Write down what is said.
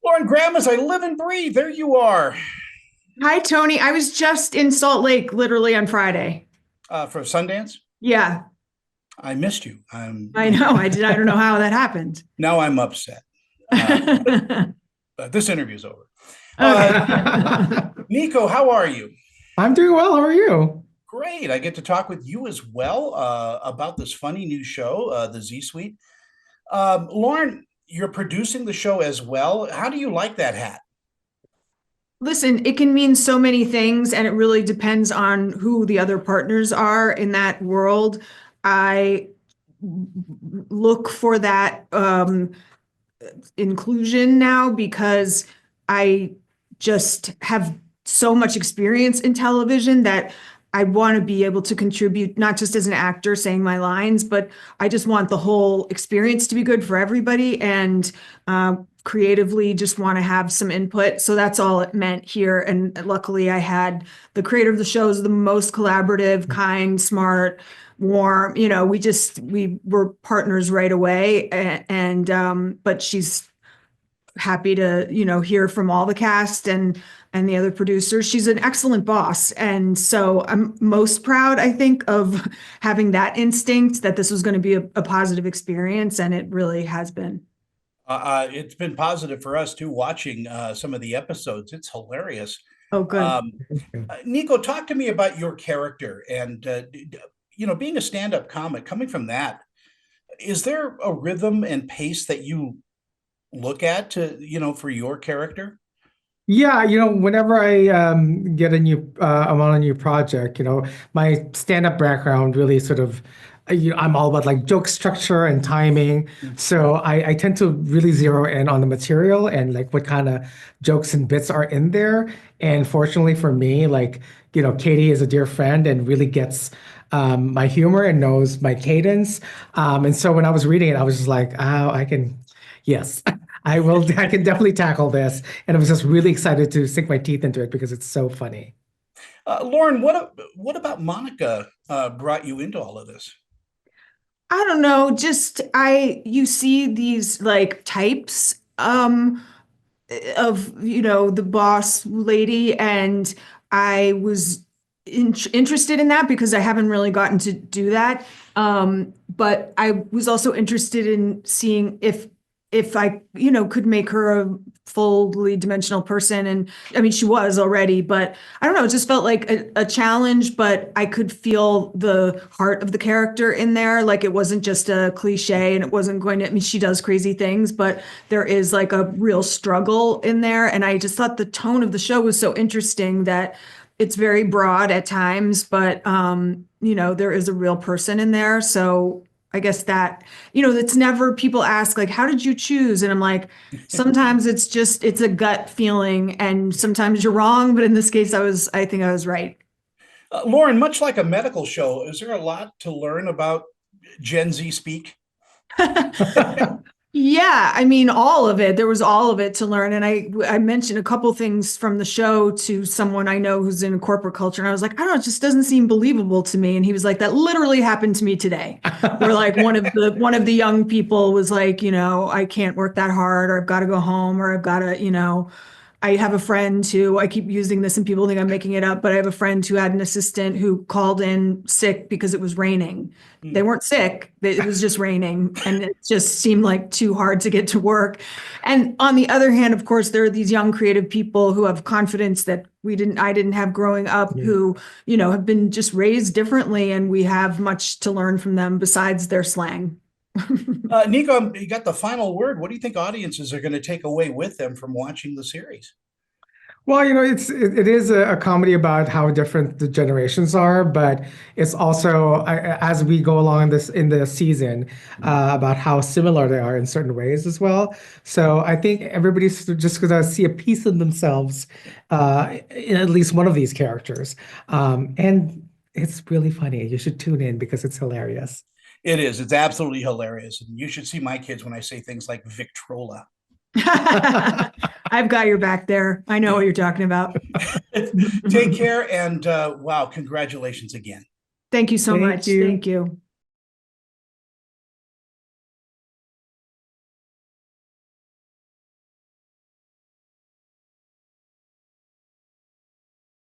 Lauren Graham, as I live and breathe, there you are. Hi, Tony. I was just in Salt Lake literally on Friday. For Sundance. Yeah, I missed you. I know. I did. I don't know how that happened. Now I'm upset. Uh, this interview's over. Uh, Okay. Nico, how are you? I'm doing well. How are you? Great. I get to talk with you as well about this funny new show, the Z Suite. Lauren, you're producing the show as well. How do you like that hat? Listen, it can mean so many things, and it really depends on who the other partners are in that world. I look for that inclusion now because I just have so much experience in television that I want to be able to contribute, not just as an actor saying my lines, but I just want the whole experience to be good for everybody and creatively just want to have some input. So that's all it meant here. And luckily, I had the creator of the show is the most collaborative, kind, smart, warm. We were partners right away, but she's happy to hear from all the cast and the other producers. She's an excellent boss, and so I'm most proud, I think, of having that instinct that this was going to be a positive experience, and it really has been. It's been positive for us too, watching some of the episodes. It's hilarious. Oh, good. Um, Nico, talk to me about your character and being a stand-up comic. Coming from that, is there a rhythm and pace that you look at for your character? Yeah, whenever I get I'm on a new project, my stand-up background really sort of, I'm all about like joke structure and timing. So I tend to really zero in on the material and like what kind of jokes and bits are in there. And fortunately for me, like, Katie is a dear friend and really gets my humor and knows my cadence. And so when I was reading it, I was just like, oh, yes. I will. I can definitely tackle this, and I was just really excited to sink my teeth into it because it's so funny. Lauren, what about Monica brought you into all of this? I don't know, just you see these like types of the boss lady, and I was interested in that because I haven't really gotten to do that. But I was also interested in seeing if I could make her a fully dimensional person. And I mean, she was already, but I don't know, it just felt like a challenge, but I could feel the heart of the character in there. Like it wasn't just a cliche, and it wasn't going to, I mean, she does crazy things, but there is like a real struggle in there. And I just thought the tone of the show was so interesting that it's very broad at times, but there is a real person in there. So I guess that, it's never, people ask like, how did you choose? And I'm like, sometimes it's a gut feeling, and sometimes you're wrong. But in this case, I think I was right. Lauren, much like a medical show, is there a lot to learn about Gen Z speak? Yeah, I mean, all of it. There was all of it to learn. And I mentioned a couple things from the show to someone I know who's in corporate culture. And I was like, I don't know, it just doesn't seem believable to me. And he was like, that literally happened to me today. Where like one of the young people was like, I can't work that hard, or I've got to go home, or I've got to, I have a friend who I keep using this and people think I'm making it up, but I have a friend who had an assistant who called in sick because it was raining. They weren't sick, it was just raining, and it just seemed like too hard to get to work. And on the other hand, of course, there are these young creative people who have confidence that I didn't have growing up, Yeah. who, have been just raised differently, and we have much to learn from them besides their slang. Nico, you got the final word. What do you think audiences are going to take away with them from watching the series? Well, it is a comedy about how different the generations are, but it's also as we go along in the season about how similar they are in certain ways as well. So I think everybody's just gonna see a piece of themselves in at least one of these characters, and it's really funny. You should tune in because it's hilarious. It is. It's absolutely hilarious. And you should see my kids when I say things like Victrola. I've got your back there. I know what you're talking about. Take care. And wow, congratulations again. Thank you so Thank much. you. Thank you.